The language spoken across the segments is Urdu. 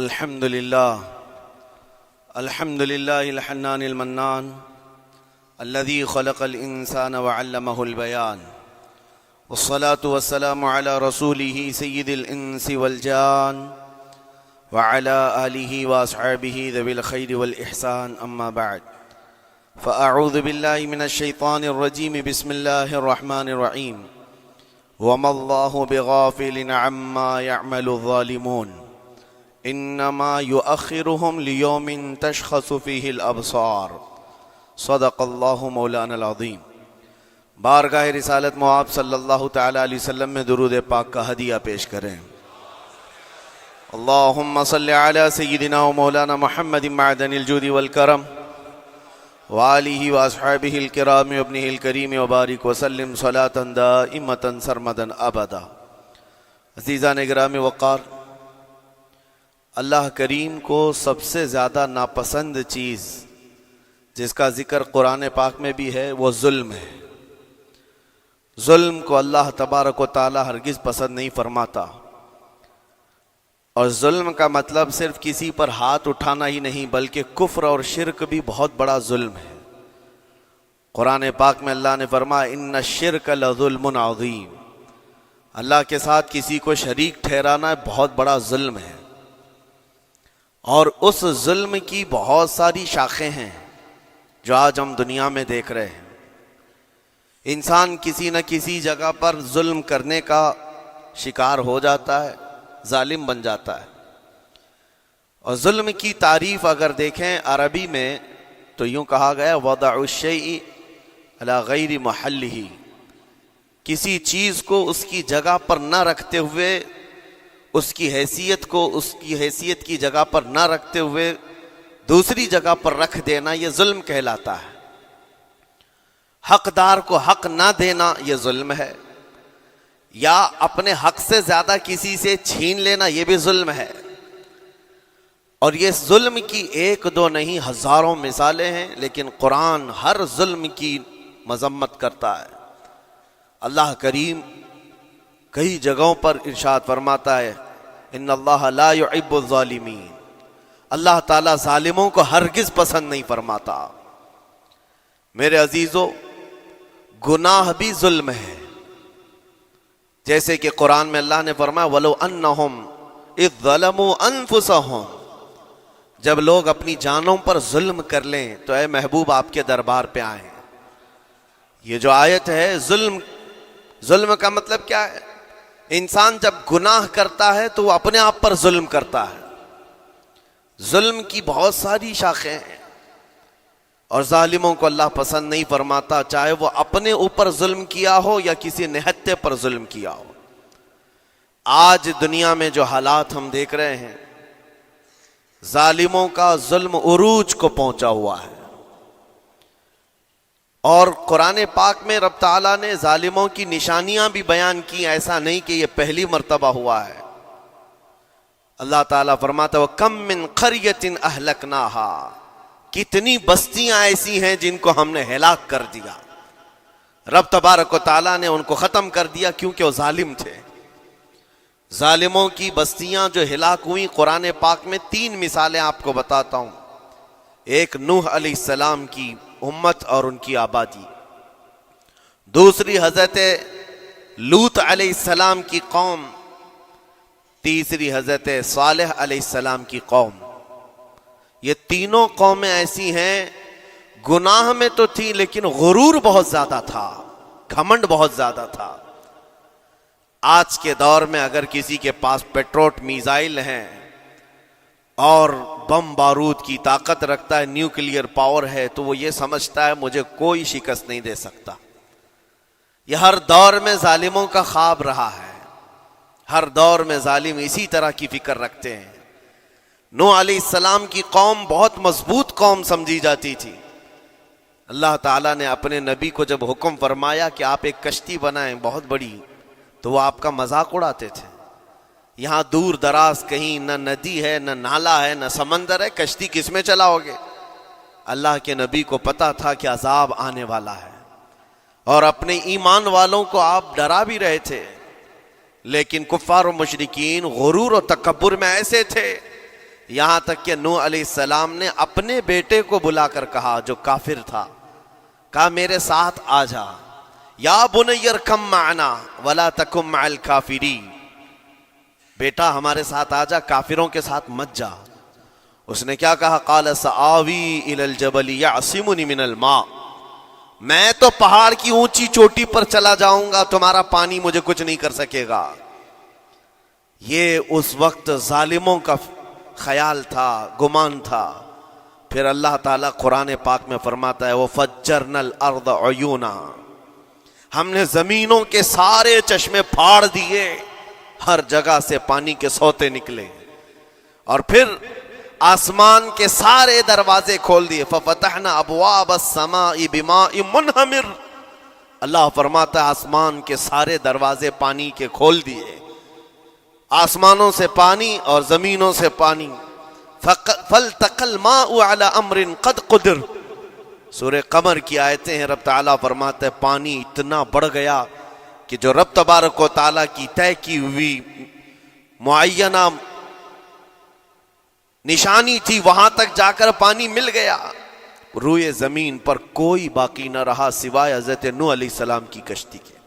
الحمد لله الحنان المنان الذي خلق الإنسان وعلمه البيان والصلاة والسلام على رسوله سيد الإنس والجان وعلى آله وأصحابه ذوي الخير والإحسان أما بعد فأعوذ بالله من الشيطان الرجيم بسم الله الرحمن الرحيم وما الله بغافل عما يعمل الظالمون انما يؤخرهم ليوم تشخص فيه الابصار صدق اللہ مولانا العظیم۔ بارگاہ رسالت مواب صلی اللہ تعالی علیہ وسلم میں درود پاک کا ہدیہ پیش کریں۔ اللہم صلی علی سیدنا و مولانا محمد معدن الجود والکرم وآلہ واصحابہ الکرام وابنہ الکریم وبارک وسلم صلاة دائمة سرمدا ابدا۔ عزیزان گرامی وقار، اللہ کریم کو سب سے زیادہ ناپسند چیز جس کا ذکر قرآن پاک میں بھی ہے وہ ظلم ہے۔ ظلم کو اللہ تبارک و تعالی ہرگز پسند نہیں فرماتا، اور ظلم کا مطلب صرف کسی پر ہاتھ اٹھانا ہی نہیں بلکہ کفر اور شرک بھی بہت بڑا ظلم ہے۔ قرآن پاک میں اللہ نے فرمایا ان الشرک لظلم عظیم، اللہ کے ساتھ کسی کو شریک ٹھہرانا بہت بڑا ظلم ہے، اور اس ظلم کی بہت ساری شاخیں ہیں جو آج ہم دنیا میں دیکھ رہے ہیں۔ انسان کسی نہ کسی جگہ پر ظلم کرنے کا شکار ہو جاتا ہے، ظالم بن جاتا ہے۔ اور ظلم کی تعریف اگر دیکھیں عربی میں تو یوں کہا گیا وضع الشیء علی غیر محلہ، کسی چیز کو اس کی جگہ پر نہ رکھتے ہوئے، اس کی حیثیت کو اس کی حیثیت کی جگہ پر نہ رکھتے ہوئے دوسری جگہ پر رکھ دینا، یہ ظلم کہلاتا ہے۔ حقدار کو حق نہ دینا یہ ظلم ہے، یا اپنے حق سے زیادہ کسی سے چھین لینا یہ بھی ظلم ہے۔ اور یہ ظلم کی ایک دو نہیں ہزاروں مثالیں ہیں، لیکن قرآن ہر ظلم کی مذمت کرتا ہے۔ اللہ کریم کئی جگہوں پر ارشاد فرماتا ہے ان اللہ لا يحب الظالمین، اللہ تعالیٰ ظالموں کو ہرگز پسند نہیں فرماتا۔ میرے عزیزو، گناہ بھی ظلم ہے، جیسے کہ قرآن میں اللہ نے فرمایا وَلَوْ أَنَّهُمْ إِذْ ظَلَمُوا أَنفُسَهُمْ، جب لوگ اپنی جانوں پر ظلم کر لیں تو اے محبوب آپ کے دربار پہ آئیں۔ یہ جو آیت ہے ظلم کا مطلب کیا ہے؟ انسان جب گناہ کرتا ہے تو وہ اپنے آپ پر ظلم کرتا ہے۔ ظلم کی بہت ساری شاخیں ہیں، اور ظالموں کو اللہ پسند نہیں فرماتا، چاہے وہ اپنے اوپر ظلم کیا ہو یا کسی نہتے پر ظلم کیا ہو۔ آج دنیا میں جو حالات ہم دیکھ رہے ہیں، ظالموں کا ظلم عروج کو پہنچا ہوا ہے، اور قرآن پاک میں رب تعالیٰ نے ظالموں کی نشانیاں بھی بیان کی، ایسا نہیں کہ یہ پہلی مرتبہ ہوا ہے۔ اللہ تعالیٰ فرماتا ہے وَكَم مِّن قَرْيَةٍ أَهْلَكْنَاهَا، کتنی بستیاں ایسی ہیں جن کو ہم نے ہلاک کر دیا۔ رب تبارک و تعالیٰ نے ان کو ختم کر دیا کیونکہ وہ ظالم تھے۔ ظالموں کی بستیاں جو ہلاک ہوئیں، قرآن پاک میں 3 مثالیں آپ کو بتاتا ہوں۔ ایک نوح علیہ السلام کی امت اور ان کی آبادی، دوسری حضرت لوط علیہ السلام کی قوم، تیسری حضرت صالح علیہ السلام کی قوم۔ یہ تینوں قومیں ایسی ہیں، گناہ میں تو تھی لیکن غرور بہت زیادہ تھا، گھمنڈ بہت زیادہ تھا۔ آج کے دور میں اگر کسی کے پاس پیٹروٹ میزائل ہیں اور بم بارود کی طاقت رکھتا ہے، نیوکلیئر پاور ہے، تو وہ یہ سمجھتا ہے مجھے کوئی شکست نہیں دے سکتا۔ یہ ہر دور میں ظالموں کا خواب رہا ہے، ہر دور میں ظالم اسی طرح کی فکر رکھتے ہیں۔ نوح علیہ السلام کی قوم بہت مضبوط قوم سمجھی جاتی تھی۔ اللہ تعالیٰ نے اپنے نبی کو جب حکم فرمایا کہ آپ ایک کشتی بنائیں بہت بڑی، تو وہ آپ کا مذاق اڑاتے تھے۔ یہاں دور دراز کہیں نہ ندی ہے، نہ نالا ہے، نہ سمندر ہے، کشتی کس میں چلاؤ گے؟ اللہ کے نبی کو پتا تھا کہ عذاب آنے والا ہے، اور اپنے ایمان والوں کو آپ ڈرا بھی رہے تھے، لیکن کفار و مشرکین غرور و تکبر میں ایسے تھے یہاں تک کہ نوح علیہ السلام نے اپنے بیٹے کو بلا کر کہا جو کافر تھا، کہا میرے ساتھ آ جا، یا بنی ارکم معنا ولا تکن مع الکافرین، بیٹا ہمارے ساتھ آ جا، کافروں کے ساتھ مت جا۔ اس نے کیا کہا؟ قال سآوی الی الجبل یعصمنی من الماء، میں تو پہاڑ کی اونچی چوٹی پر چلا جاؤں گا، تمہارا پانی مجھے کچھ نہیں کر سکے گا۔ یہ اس وقت ظالموں کا خیال تھا، گمان تھا۔ پھر اللہ تعالیٰ قرآن پاک میں فرماتا ہے وَفَجَّرْنَا الْأَرْضَ عُيُونًا، ہم نے زمینوں کے سارے چشمے پھاڑ دیے، ہر جگہ سے پانی کے سوتے نکلے، اور پھر آسمان کے سارے دروازے کھول دیے۔ فَفَتَحْنَا أَبْوَابَ السَّمَاءِ بِمَاءٍ مُنْهَمِرٍ، اللہ فرماتا ہے آسمان کے سارے دروازے پانی کے کھول دیے، آسمانوں سے پانی اور زمینوں سے پانی۔ فَالْتَقَى الْمَاءُ عَلَى أَمْرٍ قَدْ قُدِرَ، سورہ قمر کی آیتیں ہیں، رب تعالیٰ فرماتا ہے پانی اتنا بڑھ گیا کہ جو رب تبارک و تعالیٰ کی طے کی ہوئی معینہ نشانی تھی وہاں تک جا کر پانی مل گیا، روئے زمین پر کوئی باقی نہ رہا سوائے حضرت نوح علیہ السلام کی کشتی کے،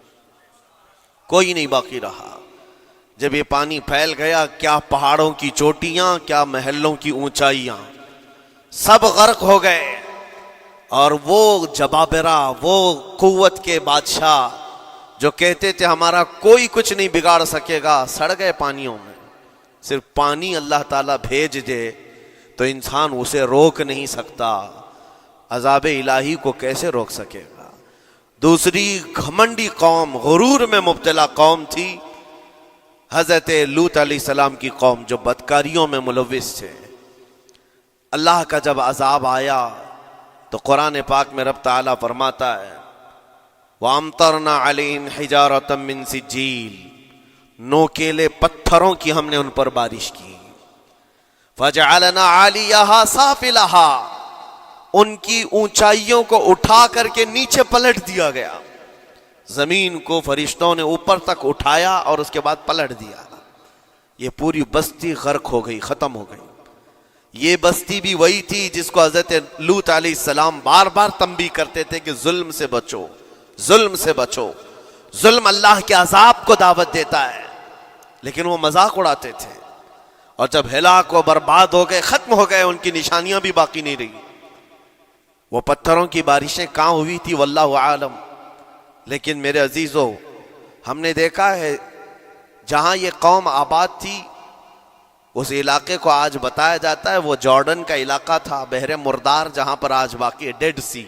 کوئی نہیں باقی رہا۔ جب یہ پانی پھیل گیا، کیا پہاڑوں کی چوٹیاں، کیا محلوں کی اونچائیاں، سب غرق ہو گئے، اور وہ جبابرہ، وہ قوت کے بادشاہ جو کہتے تھے ہمارا کوئی کچھ نہیں بگاڑ سکے گا، سڑ گئے پانیوں میں۔ صرف پانی اللہ تعالیٰ بھیج دے تو انسان اسے روک نہیں سکتا، عذاب الہی کو کیسے روک سکے گا؟ دوسری گھمنڈی قوم، غرور میں مبتلا قوم تھی حضرت لوط علیہ السلام کی قوم، جو بدکاریوں میں ملوث تھے۔ اللہ کا جب عذاب آیا تو قرآن پاک میں رب تعالیٰ فرماتا ہے وَأَمْطَرْنَا عَلَيْهِمْ حِجَارَةً مِّن سِجِّيلٍ، نوکیلے پتھروں کی ہم نے ان پر بارش کی۔ فَجَعَلْنَا عَالِيَهَا سَافِلَهَا، ان کی اونچائیوں کو اٹھا کر کے نیچے پلٹ دیا گیا، زمین کو فرشتوں نے اوپر تک اٹھایا اور اس کے بعد پلٹ دیا۔ یہ پوری بستی غرق ہو گئی، ختم ہو گئی۔ یہ بستی بھی وہی تھی جس کو حضرت لوط علیہ السلام بار بار تنبیہ کرتے تھے کہ ظلم سے بچو، ظلم سے بچو، ظلم اللہ کے عذاب کو دعوت دیتا ہے، لیکن وہ مذاق اڑاتے تھے، اور جب ہلاک و برباد ہو گئے، ختم ہو گئے، ان کی نشانیاں بھی باقی نہیں رہی۔ وہ پتھروں کی بارشیں کہاں ہوئی تھی واللہ عالم، لیکن میرے عزیزو ہم نے دیکھا ہے جہاں یہ قوم آباد تھی اس علاقے کو آج بتایا جاتا ہے وہ جارڈن کا علاقہ تھا، بحر مردار جہاں پر آج باقی ہے، ڈیڈ سی۔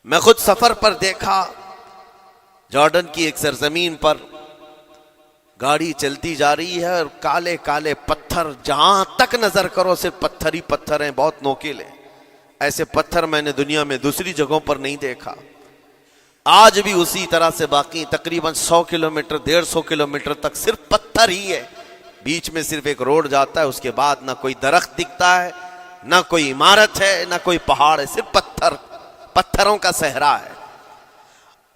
میں خود سفر پر دیکھا، جارڈن کی ایک سرزمین پر گاڑی چلتی جا رہی ہے اور کالے کالے پتھر، جہاں تک نظر کرو صرف پتھر ہی پتھر ہیں، بہت نوکیلے۔ ایسے پتھر میں نے دنیا میں دوسری جگہوں پر نہیں دیکھا۔ آج بھی اسی طرح سے باقی تقریباً 100 کلومیٹر 150 کلومیٹر تک صرف پتھر ہی ہے، بیچ میں صرف ایک روڈ جاتا ہے، اس کے بعد نہ کوئی درخت دکھتا ہے، نہ کوئی عمارت ہے، نہ کوئی پہاڑ ہے، صرف پتھر، پتھروں کا صحرا ہے۔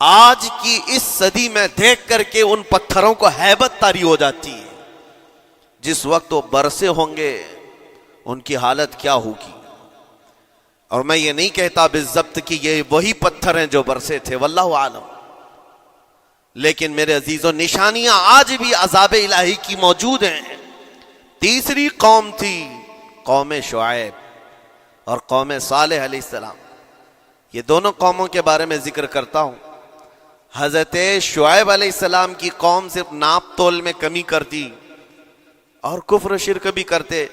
آج کی اس صدی میں دیکھ کر کے ان پتھروں کو ہیبت طاری ہو جاتی ہے، جس وقت وہ برسے ہوں گے ان کی حالت کیا ہوگی۔ اور میں یہ نہیں کہتا بالضبط کہ یہ وہی پتھر ہیں جو برسے تھے، واللہ عالم، لیکن میرے عزیزوں نشانیاں آج بھی عذاب الہی کی موجود ہیں۔ تیسری قوم تھی قوم شعیب اور قوم صالح علیہ السلام۔ یہ دونوں قوموں کے بارے میں ذکر کرتا ہوں۔ حضرت شعیب علیہ السلام کی قوم صرف ناپ تول میں کمی کرتی اور کفر و شرک بھی کرتے،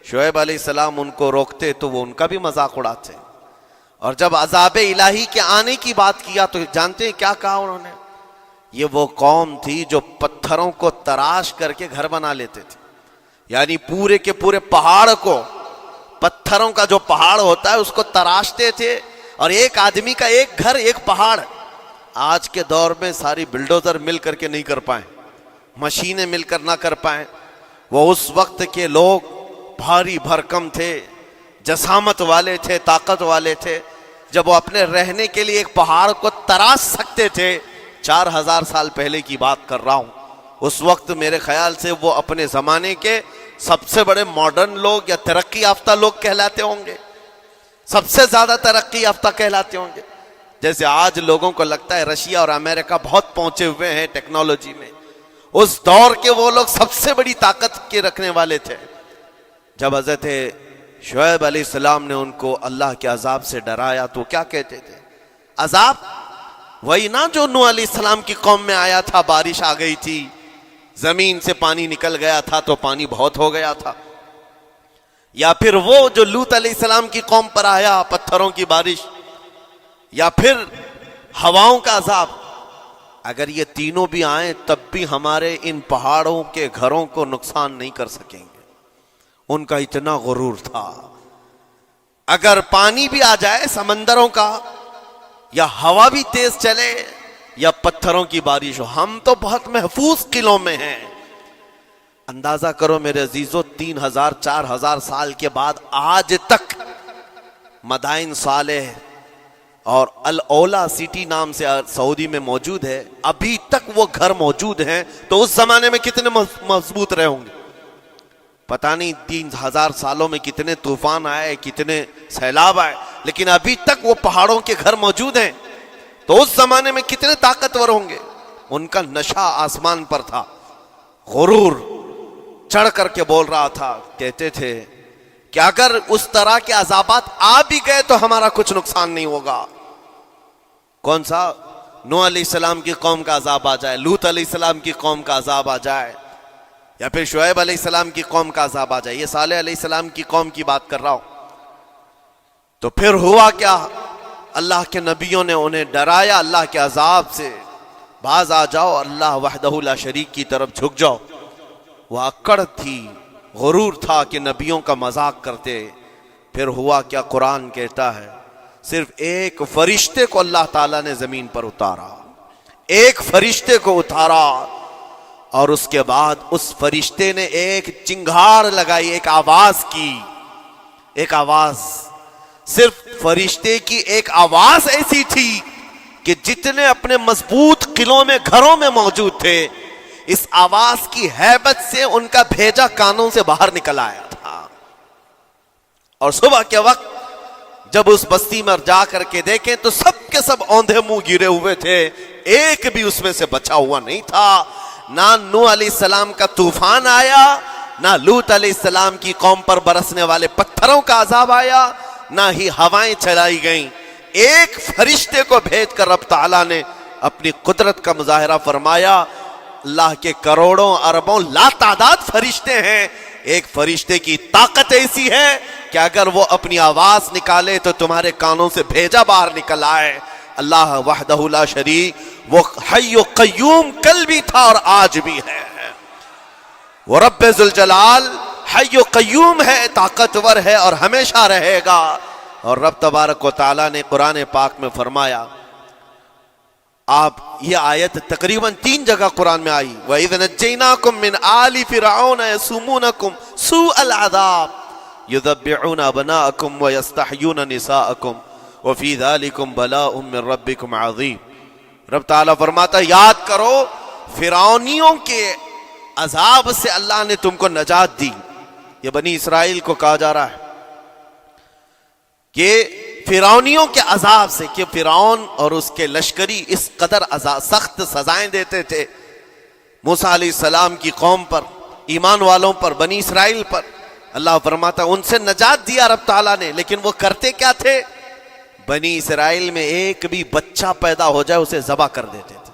شعیب علیہ السلام ان کو روکتے تو وہ ان کا بھی مذاق اڑاتے، اور جب عذاب الہی کے آنے کی بات کیا تو جانتے ہیں کیا کہا انہوں نے؟ یہ وہ قوم تھی جو پتھروں کو تراش کر کے گھر بنا لیتے تھے، یعنی پورے کے پورے پہاڑ کو، پتھروں کا جو پہاڑ ہوتا ہے اس کو تراشتے تھے، اور ایک آدمی کا ایک گھر ایک پہاڑ۔ آج کے دور میں ساری بلڈوزر مل کر کے نہیں کر پائیں، مشینیں مل کر نہ کر پائیں، وہ اس وقت کے لوگ بھاری بھرکم تھے، جسامت والے تھے، طاقت والے تھے، جب وہ اپنے رہنے کے لیے ایک پہاڑ کو تراش سکتے تھے۔ 4000 سال پہلے کی بات کر رہا ہوں، اس وقت میرے خیال سے وہ اپنے زمانے کے سب سے بڑے ماڈرن لوگ یا ترقی یافتہ لوگ کہلاتے ہوں گے، سب سے زیادہ ترقی یافتہ کہلاتے ہوں گے. جیسے آج لوگوں کو لگتا ہے رشیا اور امریکہ بہت پہنچے ہوئے ہیں ٹیکنالوجی میں، اس دور کے وہ لوگ سب سے بڑی طاقت کے رکھنے والے تھے. جب حضرت شعیب علیہ السلام نے ان کو اللہ کے عذاب سے ڈرایا تو کیا کہتے تھے؟ عذاب وہی نا جو نوح علیہ السلام کی قوم میں آیا تھا، بارش آ گئی تھی، زمین سے پانی نکل گیا تھا تو پانی بہت ہو گیا تھا. یا پھر وہ جو لوط علیہ السلام کی قوم پر آیا، پتھروں کی بارش، یا پھر ہواؤں کا عذاب. اگر یہ تینوں بھی آئیں تب بھی ہمارے ان پہاڑوں کے گھروں کو نقصان نہیں کر سکیں گے. ان کا اتنا غرور تھا. اگر پانی بھی آ جائے سمندروں کا، یا ہوا بھی تیز چلے، یا پتھروں کی بارش ہو، ہم تو بہت محفوظ قلعوں میں ہیں. اندازہ کرو میرے عزیزو، 3000 4000 سال کے بعد آج تک مدائن صالح اور الاولا سٹی نام سے سعودی میں موجود ہے، ابھی تک وہ گھر موجود ہیں. تو اس زمانے میں کتنے مضبوط رہے ہوں گے؟ پتہ نہیں 3000 سالوں میں کتنے طوفان آئے، کتنے سیلاب آئے، لیکن ابھی تک وہ پہاڑوں کے گھر موجود ہیں. تو اس زمانے میں کتنے طاقتور ہوں گے. ان کا نشہ آسمان پر تھا، غرور چڑھ کر کے بول رہا تھا. کہتے تھے کہ اگر اس طرح کے عذابات آ بھی گئے تو ہمارا کچھ نقصان نہیں ہوگا. کون سا؟ نوح علیہ السلام کی قوم کا عذاب آ جائے، لوط علیہ السلام کی قوم کا عذاب آ جائے، یا پھر شعیب علیہ السلام کی قوم کا عذاب آ جائے. یہ صالح علیہ السلام کی قوم کی بات کر رہا ہوں. تو پھر ہوا کیا؟ اللہ کے نبیوں نے انہیں ڈرایا اللہ کے عذاب سے. باز آ جاؤ، اللہ وحدہ لا شریک کی طرف جھک جاؤ. وہ اکڑ تھی، غرور تھا کہ نبیوں کا مذاق کرتے. پھر ہوا کیا؟ قرآن کہتا ہے صرف ایک فرشتے کو اللہ تعالیٰ نے زمین پر اتارا، ایک فرشتے کو اتارا، اور اس کے بعد اس فرشتے نے ایک چنگھاڑ لگائی، ایک آواز کی. ایک آواز، صرف فرشتے کی ایک آواز ایسی تھی کہ جتنے اپنے مضبوط قلعوں میں گھروں میں موجود تھے، اس آواز کی ہیبت سے ان کا بھیجا کانوں سے باہر نکل آیا تھا. اور صبح کے وقت جب اس بستی میں جا کر کے دیکھیں تو سب کے سب اوندھے منہ گرے ہوئے تھے، ایک بھی اس میں سے بچا ہوا نہیں تھا. نہ نوح علیہ السلام کا طوفان آیا، نہ لوط علیہ السلام کی قوم پر برسنے والے پتھروں کا عذاب آیا، نہ ہی ہوائیں چلائی گئیں. ایک فرشتے کو بھیج کر رب تعالیٰ نے اپنی قدرت کا مظاہرہ فرمایا. اللہ کے کروڑوں اربوں لا تعداد فرشتے ہیں، ایک فرشتے کی طاقت ایسی ہے کہ اگر وہ اپنی آواز نکالے تو تمہارے کانوں سے بھیجا باہر نکل آئے. اللہ وحدہ لا شریک، وہ حی و قیوم کل بھی تھا اور آج بھی ہے. وہ رب ذوالجلال حی و قیوم ہے، طاقتور ہے اور ہمیشہ رہے گا. اور رب تبارک و تعالیٰ نے قرآن پاک میں فرمایا، آپ یہ آیت تقریباً 3 جگہ قرآن میں آئی، وَإِذْ نَجَّيْنَاكُمْ مِنْ آلِ فِرْعَوْنَ يَسُومُونَكُمْ سُوءَ الْعَذَابِ يُذَبِّحُونَ أَبْنَاءَكُمْ وَيَسْتَحْيُونَ نِسَاءَكُمْ وَفِي ذَلِكُمْ بَلَاءٌ مِّن رَبِّكُمْ عَظِيمٌ. رب تعالیٰ فرماتا ہے یاد کرو فرعونیوں کے عذاب سے اللہ نے تم کو نجات دی. یہ بنی اسرائیل کو کہا جا رہا ہے کہ فرعونیوں کے عذاب سے، کہ فرعون اور اس کے لشکری اس قدر سخت سزائیں دیتے تھے موسیٰ علیہ السلام کی قوم پر، ایمان والوں پر، بنی اسرائیل پر. اللہ فرماتا ان سے نجات دیا رب تعالیٰ نے، لیکن وہ کرتے کیا تھے؟ بنی اسرائیل میں ایک بھی بچہ پیدا ہو جائے اسے ذبح کر دیتے تھے.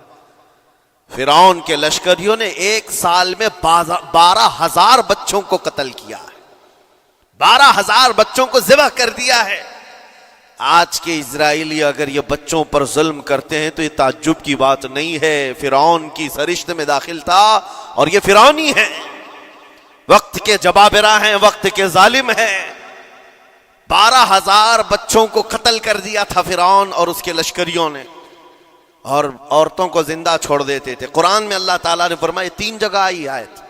فرعون کے لشکریوں نے ایک سال میں 12,000 بچوں کو قتل کیا ہے، 12,000 بچوں کو ذبح کر دیا ہے. آج کے اسرائیلی اگر یہ بچوں پر ظلم کرتے ہیں تو یہ تعجب کی بات نہیں ہے. فرعون کی سرشت میں داخل تھا اور یہ فرعونی ہیں، وقت کے جبابرہ ہیں، وقت کے ظالم ہیں. 12,000 بچوں کو قتل کر دیا تھا فرعون اور اس کے لشکریوں نے، اور عورتوں کو زندہ چھوڑ دیتے تھے. قرآن میں اللہ تعالیٰ نے فرمایا 3 جگہ آئی آیت،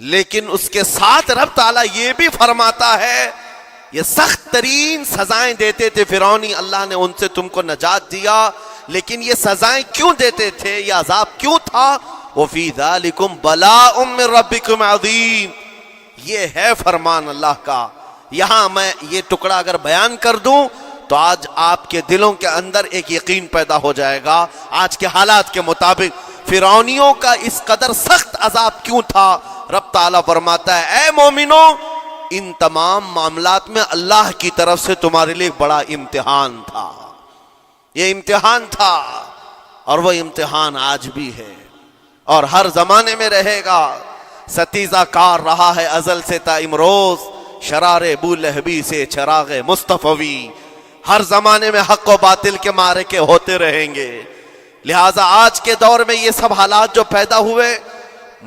لیکن اس کے ساتھ رب تعالیٰ یہ بھی فرماتا ہے یہ سخت ترین سزائیں دیتے تھے فرعونی، اللہ نے ان سے تم کو نجات دیا. لیکن یہ سزائیں کیوں دیتے تھے، یہ عذاب کیوں تھا؟ وَفِي ذَلِكُمْ بَلَاءٌ مِّن رَبِّكُمْ عَظِيمٌ. یہ ہے فرمان اللہ کا. یہاں میں یہ ٹکڑا اگر بیان کر دوں تو آج آپ کے دلوں کے اندر ایک یقین پیدا ہو جائے گا. آج کے حالات کے مطابق فرعونیوں کا اس قدر سخت عذاب کیوں تھا؟ رب تعالیٰ فرماتا ہے اے مومنو، ان تمام معاملات میں اللہ کی طرف سے تمہارے لیے بڑا امتحان تھا. یہ امتحان تھا اور وہ امتحان آج بھی ہے اور ہر زمانے میں رہے گا. ستیزہ کار رہا ہے ازل سے تا امروز، شرار ابو لہبی سے چراغ مصطفی. ہر زمانے میں حق و باطل کے معرکے ہوتے رہیں گے. لہٰذا آج کے دور میں یہ سب حالات جو پیدا ہوئے،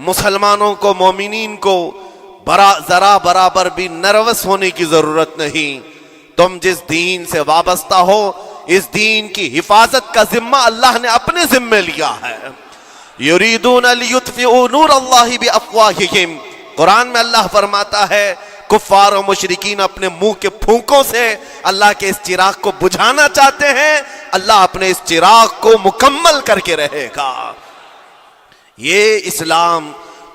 مسلمانوں کو، مومنین کو ذرا برابر بھی نروس ہونے کی ضرورت نہیں. تم جس دین سے وابستہ ہو، اس دین کی حفاظت کا ذمہ اللہ نے اپنے ذمے لیا ہے. یریدون لیطفئوا نور اللہ بافواہہم. قرآن میں اللہ فرماتا ہے کفار و مشرکین اپنے منہ کے پھونکوں سے اللہ کے اس چراغ کو بجھانا چاہتے ہیں، اللہ اپنے اس چراغ کو مکمل کر کے رہے گا. یہ اسلام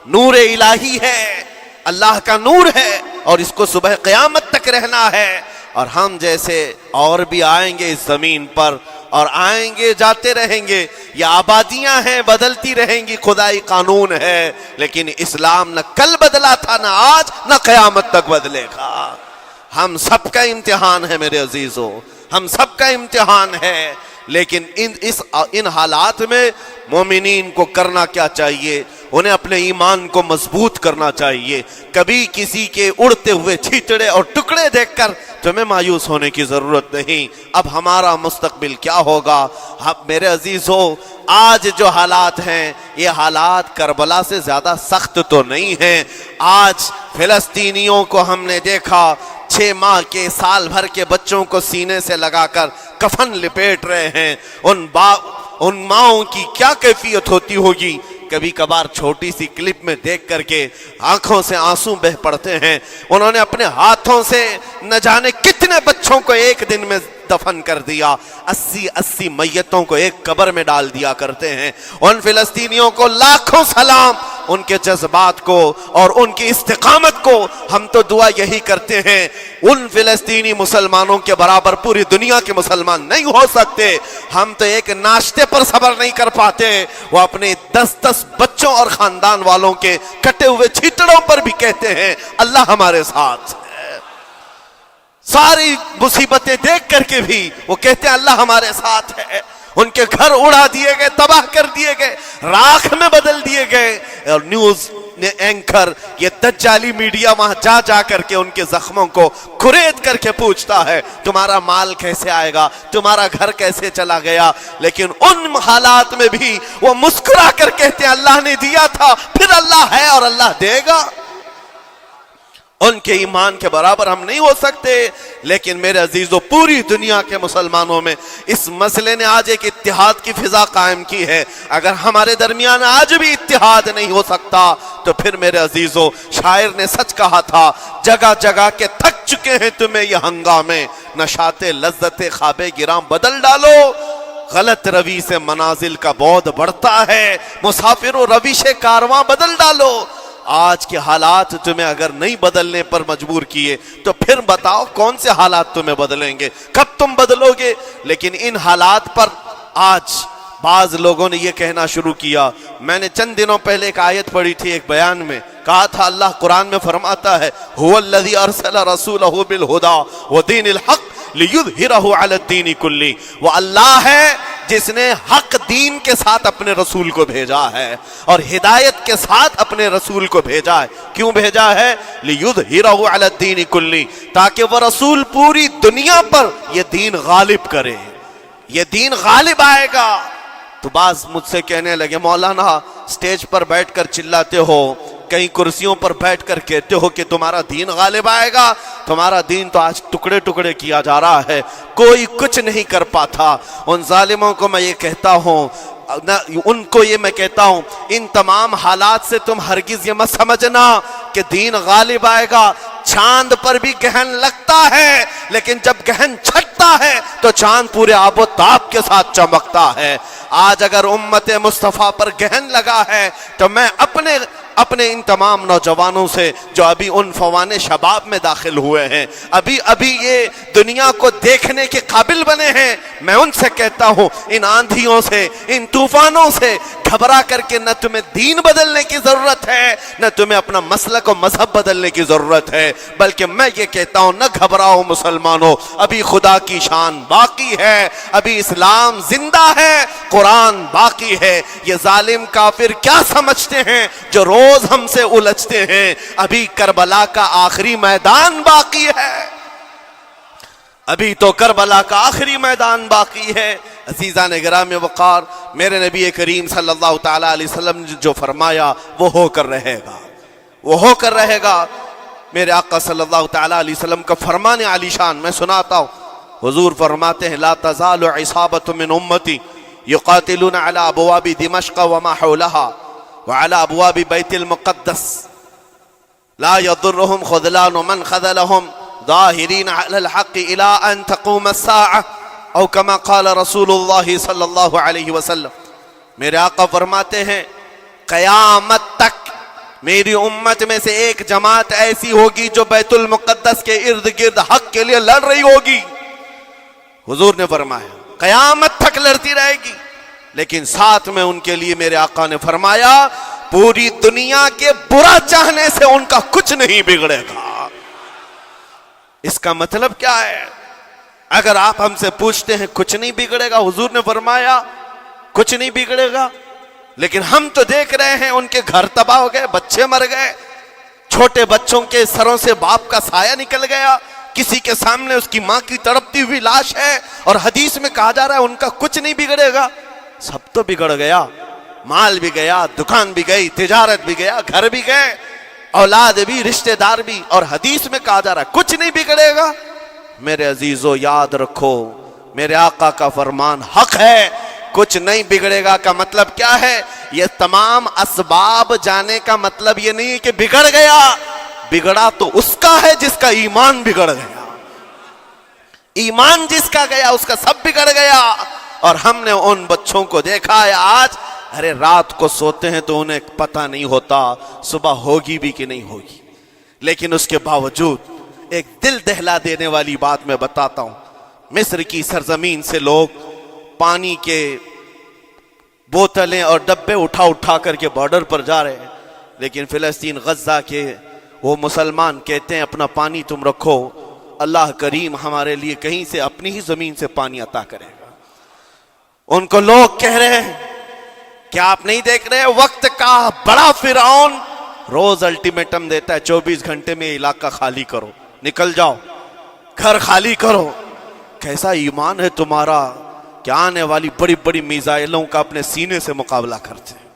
نور الہی ہے، اللہ کا نور ہے اور اس کو صبح قیامت تک رہنا ہے. اور ہم جیسے اور بھی آئیں گے اس زمین پر اور آئیں گے جاتے رہیں گے. یہ آبادیاں ہیں، بدلتی رہیں گی، خدائی قانون ہے، لیکن اسلام نہ کل بدلا تھا، نہ آج، نہ قیامت تک بدلے گا. ہم سب کا امتحان ہے میرے عزیزو، ہم سب کا امتحان ہے. لیکن ان حالات میں مومنین کو کرنا کیا چاہیے؟ انہیں اپنے ایمان کو مضبوط کرنا چاہیے. کبھی کسی کے اڑتے ہوئے چھیٹڑے اور ٹکڑے دیکھ کر تمہیں مایوس ہونے کی ضرورت نہیں. اب ہمارا مستقبل کیا ہوگا؟ میرے عزیزو، آج جو حالات ہیں یہ حالات کربلا سے زیادہ سخت تو نہیں ہیں. آج فلسطینیوں کو ہم نے دیکھا 6 ماہ کے، سال بھر کے بچوں کو سینے سے لگا کر کفن لپیٹ رہے ہیں. ان ماؤں کی کیا کیفیت ہوتی ہوگی؟ کبھی کبھار چھوٹی سی کلپ میں دیکھ کر کے آنکھوں سے آنسو بہ پڑتے ہیں. انہوں نے اپنے ہاتھوں سے نہ جانے کتنے بچوں کو ایک دن میں دفن کر دیا. 80 میتوں کو ایک قبر میں ڈال دیا کرتے ہیں. ان فلسطینیوں کو لاکھوں سلام، ان کے جذبات کو اور ان کی استقامت کو. ہم تو دعا یہی کرتے ہیں ان فلسطینی مسلمانوں کے برابر پوری دنیا کے مسلمان نہیں ہو سکتے. ہم تو ایک ناشتے پر صبر نہیں کر پاتے، وہ اپنے 10 بچوں اور خاندان والوں کے کٹے ہوئے چھیٹڑوں پر بھی کہتے ہیں اللہ ہمارے ساتھ ہے. ساری مصیبتیں دیکھ کر کے بھی وہ کہتے ہیں اللہ ہمارے ساتھ ہے. ان کے گھر اڑا دیے گئے، تباہ کر دیے گئے، راکھ میں بدل دیے گئے. اور نیوز اینکر، یہ دجالی میڈیا وہاں جا کر کے ان کے زخموں کو کھرید کر کے پوچھتا ہے تمہارا مال کیسے آئے گا، تمہارا گھر کیسے چلا گیا. لیکن ان حالات میں بھی وہ مسکرا کر کہتے ہیں اللہ نے دیا تھا، پھر اللہ ہے اور اللہ دے گا. ان کے ایمان کے برابر ہم نہیں ہو سکتے. لیکن میرے عزیزو، پوری دنیا کے مسلمانوں میں اس مسئلے نے آج ایک اتحاد کی فضا قائم کی ہے. اگر ہمارے درمیان آج بھی اتحاد نہیں ہو سکتا تو پھر میرے عزیزو، شاعر نے سچ کہا تھا جگہ جگہ کے تھک چکے ہیں تمہیں یہ ہنگامے، نشاط لذت خواب گراں بدل ڈالو. غلط روی سے منازل کا بعد بڑھتا ہے، مسافر و روش کارواں بدل ڈالو. آج کے حالات تمہیں اگر نہیں بدلنے پر مجبور کیے تو پھر بتاؤ کون سے حالات تمہیں بدلیں گے، کب تم بدلو گے؟ لیکن ان حالات پر آج بعض لوگوں نے یہ کہنا شروع کیا. میں نے چند دنوں پہلے ایک آیت پڑھی تھی، ایک بیان میں کہا تھا اللہ قرآن میں فرماتا ہے هو الذی ارسل رسولہ بالہدی ودین الحق لیظہرہ علی الدین کلہ. وہ اللہ ہے جس نے حق دین کے ساتھ اپنے رسول کو بھیجا ہے اور ہدایت کے ساتھ اپنے رسول کو بھیجا ہے. کیوں بھیجا ہے؟ لیظہرہ علی الدین کلہ، تاکہ وہ رسول پوری دنیا پر یہ دین غالب کرے. یہ دین غالب آئے گا. تو بعض مجھ سے کہنے لگے مولانا سٹیج پر بیٹھ کر چلاتے ہو، کئی کرسیوں پر بیٹھ کر کہتے ہو کہ تمہارا دین غالب آئے گا. تمہارا دین تو آج ٹکڑے ٹکڑے کیا جا رہا ہے، کوئی کچھ نہیں کر پاتا. ان ظالموں کو میں یہ کہتا ہوں، ان کو یہ میں کہتا ہوں، ان تمام حالات سے تم ہرگز یہ مت سمجھنا کہ دین غالب آئے گا. چاند پر بھی گہن لگتا ہے، لیکن جب گہن چھٹتا ہے تو چاند پورے آب و تاب کے ساتھ چمکتا ہے. آج اگر امت مصطفیٰ پر گہن لگا ہے تو میں اپنے ان تمام نوجوانوں سے جو ابھی ان فوان شباب میں داخل ہوئے ہیں، ابھی یہ دنیا کو دیکھنے کے قابل بنے ہیں، میں ان سے کہتا ہوں ان آندھیوں سے، ان طوفانوں سے گھبرا کر کے نہ تمہیں دین بدلنے کی ضرورت ہے، نہ تمہیں اپنا مسلک و مذہب بدلنے کی ضرورت ہے، بلکہ میں یہ کہتا ہوں نہ گھبراؤ مسلمانوں، ابھی خدا کی شان باقی ہے، ابھی اسلام زندہ ہے، قرآن باقی ہے۔ یہ ظالم کافر کیا سمجھتے ہیں جو روز ہم سے الجھتے ہیں؟ ابھی کربلا کا آخری میدان باقی ہے، ابھی تو کربلا کا آخری میدان باقی ہے۔ عزیزان گرامی وقار، میرے نبی کریم صلی اللہ تعالی علیہ وسلم نے جو فرمایا وہ ہو کر رہے گا، وہ ہو کر رہے گا۔ میرے آقا صلی اللہ تعالی علیہ وسلم کا فرمان عالی شان میں سناتا ہوں۔ حضور فرماتے ہیں لا تزال عصابۃ من امتی یقاتلون علی ابواب دمشق وما حولها وعلى ابواب بیت المقدس لا يضرهم خذلان من خذلهم ظاہرین علی الحق الى ان تقوم الساعة او کما قال رسول اللہ صلی اللہ علیہ وسلم۔ میرے آقا فرماتے ہیں قیامت تک میری امت میں سے ایک جماعت ایسی ہوگی جو بیت المقدس کے ارد گرد حق کے لیے لڑ رہی ہوگی۔ حضور نے فرمایا قیامت تک لڑتی رہے گی، لیکن ساتھ میں ان کے لیے میرے آقا نے فرمایا پوری دنیا کے برا چاہنے سے ان کا کچھ نہیں بگڑے گا۔ اس کا مطلب کیا ہے؟ اگر آپ ہم سے پوچھتے ہیں کچھ نہیں بگڑے گا، حضور نے فرمایا کچھ نہیں بگڑے گا، لیکن ہم تو دیکھ رہے ہیں ان کے گھر تباہ ہو گئے، بچے مر گئے، چھوٹے بچوں کے سروں سے باپ کا سایہ نکل گیا، کسی کے سامنے اس کی ماں کی تڑپتی ہوئی لاش ہے، اور حدیث میں کہا جا رہا ہے ان کا کچھ نہیں بگڑے گا۔ سب تو بگڑ گیا، مال بھی گیا، دکان بھی گئی، تجارت بھی گیا، گھر بھی گئے، اولاد بھی، رشتہ دار بھی، اور حدیث میں کہا جا رہا ہے کچھ نہیں بگڑے گا۔ میرے عزیزو یاد رکھو میرے آقا کا فرمان حق ہے، کچھ نہیں بگڑے گا کا مطلب کیا ہے؟ یہ تمام اسباب جانے کا مطلب یہ نہیں کہ بگڑ گیا، بگڑا تو اس کا ہے جس کا ایمان بگڑ گیا، ایمان جس کا گیا اس کا سب بگڑ گیا۔ اور ہم نے ان بچوں کو دیکھا ہے آج، ارے رات کو سوتے ہیں تو انہیں پتہ نہیں ہوتا صبح ہوگی بھی کہ نہیں ہوگی، لیکن اس کے باوجود ایک دل دہلا دینے والی بات میں بتاتا ہوں۔ مصر کی سرزمین سے لوگ پانی کے بوتلیں اور ڈبے اٹھا کر کے بارڈر پر جا رہے ہیں، لیکن فلسطین غزہ کے وہ مسلمان کہتے ہیں اپنا پانی تم رکھو، اللہ کریم ہمارے لیے کہیں سے اپنی ہی زمین سے پانی عطا کرے گا۔ ان کو لوگ کہہ رہے ہیں کیا آپ نہیں دیکھ رہے وقت کا بڑا فرعون روز الٹیمیٹم دیتا ہے 24 گھنٹے میں علاقہ خالی کرو، نکل جاؤ، گھر خالی کرو۔ کیسا ایمان ہے تمہارا کہ آنے والی بڑی بڑی میزائلوں کا اپنے سینے سے مقابلہ کرتے ہیں،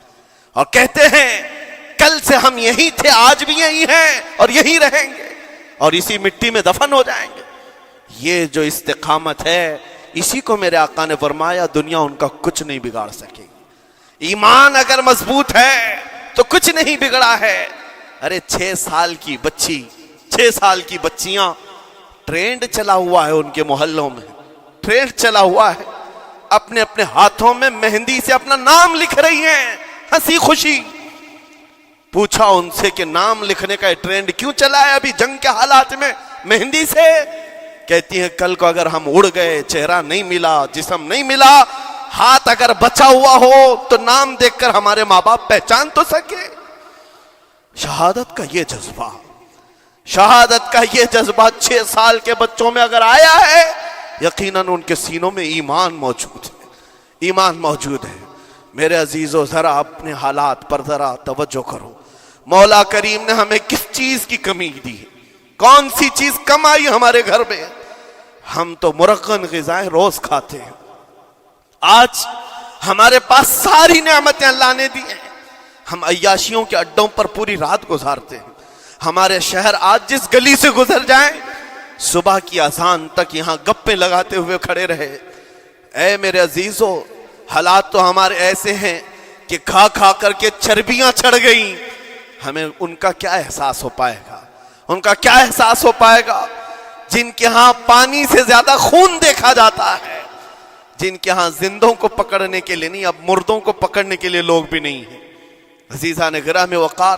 اور کہتے ہیں کل سے ہم یہی تھے، آج بھی یہی ہیں اور یہی رہیں گے اور اسی مٹی میں دفن ہو جائیں گے۔ یہ جو استقامت ہے، اسی کو میرے آقا نے فرمایا دنیا ان کا کچھ نہیں بگاڑ سکے گی۔ ایمان اگر مضبوط ہے تو کچھ نہیں بگڑا ہے۔ ارے 6 سال کی بچی، 6 سال کی بچیاں، ٹرینڈ چلا ہوا ہے ان کے محلوں میں، ٹرینڈ چلا ہوا ہے، اپنے اپنے ہاتھوں میں مہندی سے اپنا نام لکھ رہی ہیں ہنسی خوشی۔ پوچھا ان سے کہ نام لکھنے کا ٹرینڈ کیوں چلا ہے ابھی جنگ کے حالات میں مہندی سے؟ کہتی ہیں کل کو اگر ہم اڑ گئے، چہرہ نہیں ملا، جسم نہیں ملا، ہاتھ اگر بچا ہوا ہو تو نام دیکھ کر ہمارے ماں باپ پہچان تو سکے۔ شہادت کا یہ جذبہ، شہادت کا یہ جذبہ 6 سال کے بچوں میں اگر آیا ہے، یقیناً ان کے سینوں میں ایمان موجود ہے، ایمان موجود ہے۔ میرے عزیزو ذرا اپنے حالات پر ذرا توجہ کرو، مولا کریم نے ہمیں کس چیز کی کمی دی ہے؟ کون سی چیز کم آئی ہمارے گھر میں؟ ہم تو مرغن غذائیں روز کھاتے ہیں، آج ہمارے پاس ساری نعمتیں اللہ نے دی ہیں، ہم عیاشیوں کے اڈوں پر پوری رات گزارتے ہیں۔ ہمارے شہر آج جس گلی سے گزر جائیں صبح کی اذان تک یہاں گپیں لگاتے ہوئے کھڑے رہے۔ اے میرے عزیزو، حالات تو ہمارے ایسے ہیں کہ کھا کھا کر کے چربیاں چڑھ گئیں، ہمیں ان کا کیا احساس ہو پائے گا؟ ان کا کیا احساس ہو پائے گا جن کے ہاں پانی سے زیادہ خون دیکھا جاتا ہے، جن کے ہاں زندوں کو پکڑنے کے لیے نہیں، اب مردوں کو پکڑنے کے لیے لوگ بھی نہیں ہیں۔ عزیزان گرامی وقار،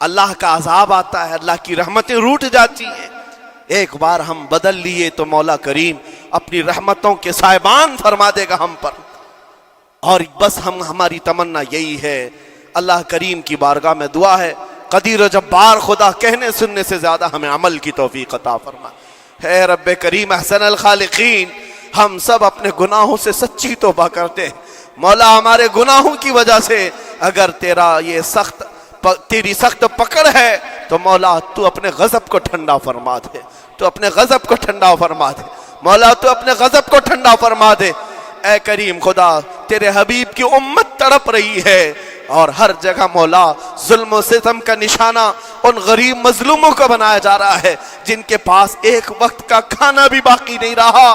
اللہ کا عذاب آتا ہے، اللہ کی رحمتیں روٹ جاتی ہیں۔ ایک بار ہم بدل لیے تو مولا کریم اپنی رحمتوں کے سائبان فرما دے گا ہم پر، اور بس ہماری تمنا یہی ہے۔ اللہ کریم کی بارگاہ میں دعا ہے، قدیر و جبار خدا کہنے سننے سے زیادہ ہمیں عمل کی توفیق عطا فرما۔ اے رب کریم احسن الخالقین، ہم سب اپنے گناہوں سے سچی توبہ کرتے ہیں مولا۔ ہمارے گناہوں کی وجہ سے اگر تیری سخت پکڑ ہے تو مولا تو اپنے غضب کو ٹھنڈا فرما دے، تو اپنے غضب کو ٹھنڈا فرما دے مولا، تو اپنے غضب کو ٹھنڈا فرما دے۔ اے کریم خدا، تیرے حبیب کی امت تڑپ رہی ہے، اور ہر جگہ مولا ظلم و ستم کا نشانہ ان غریب مظلوموں کو بنایا جا رہا ہے جن کے پاس ایک وقت کا کھانا بھی باقی نہیں رہا۔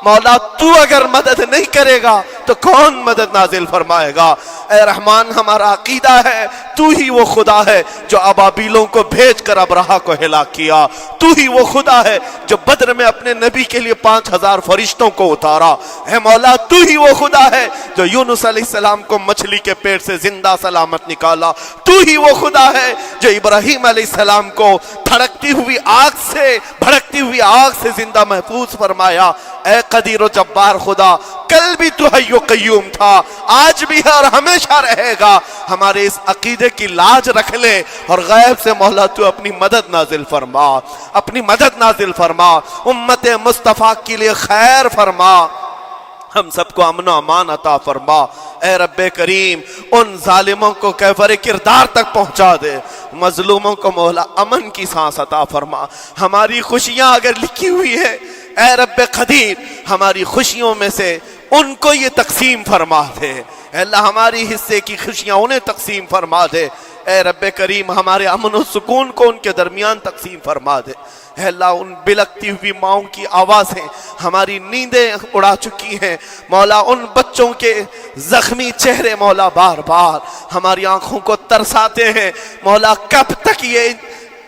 مولا تو اگر مدد نہیں کرے گا تو کون مدد نازل فرمائے گا؟ اے رحمان، ہمارا عقیدہ ہے تو ہی وہ خدا ہے جو ابابیلوں کو بھیج کر ابرہہ کو ہلاک کیا، تو ہی وہ خدا ہے جو بدر میں اپنے نبی کے لیے 5000 فرشتوں کو اتارا۔ اے مولا، تو ہی وہ خدا ہے جو یونس علیہ السلام کو مچھلی کے پیٹ سے زندہ سلامت نکالا، تو ہی وہ خدا ہے جو ابراہیم علیہ السلام کو بھڑکتی ہوئی آگ سے زندہ محفوظ فرمایا۔ اے قدیر و جبار خدا، کل بھی تو حی و قیوم تھا، آج بھی ہے اور ہمیشہ رہے گا۔ ہمارے اس عقیدے کی لاج رکھ لے، اور غیب سے مولا تو اپنی مدد نازل فرما، اپنی مدد نازل فرما، امت مصطفیٰ کے لیے خیر فرما، ہم سب کو امن و امان عطا فرما۔ اے رب کریم، ان ظالموں کو کیفر کردار تک پہنچا دے، مظلوموں کو مولا امن کی سانس عطا فرما۔ ہماری خوشیاں اگر لکھی ہوئی ہے اے رب قدیر، ہماری خوشیوں میں سے ان کو یہ تقسیم فرما دے۔ اے اللہ، ہماری حصے کی خوشیاں انہیں تقسیم فرما دے۔ اے رب کریم، ہمارے امن و سکون کو ان کے درمیان تقسیم فرما دے۔ اے اللہ، ان بلکتی ہوئی ماؤں کی آوازیں ہماری نیندیں اڑا چکی ہیں مولا، ان بچوں کے زخمی چہرے مولا بار بار ہماری آنکھوں کو ترساتے ہیں مولا۔ کب تک یہ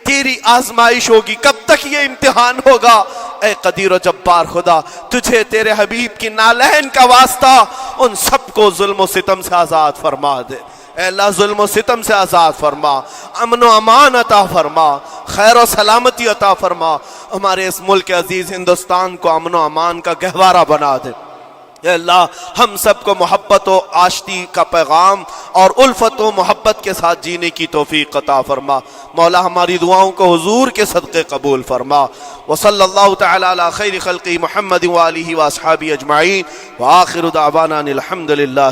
تیری آزمائش ہوگی، کب تک یہ امتحان ہوگا؟ اے قدیر و جبار خدا، تجھے تیرے حبیب کی نالین کا واسطہ ان سب کو ظلم و ستم سے آزاد فرما دے۔ اے اللہ، ظلم و ستم سے آزاد فرما، امن و امان عطا فرما، خیر و سلامتی عطا فرما۔ ہمارے اس ملک عزیز ہندوستان کو امن و امان کا گہوارہ بنا دے۔ اے اللہ، ہم سب کو محبت و آشتی کا پیغام اور الفت و محبت کے ساتھ جینے کی توفیق عطا فرما۔ مولا، ہماری دعاؤں کو حضور کے صدقے قبول فرما۔ وصلی اللہ تعالی علی خیر خلقہ محمد وآلہ واصحابہ اجمعین، وآخر دعوانا الحمد للہ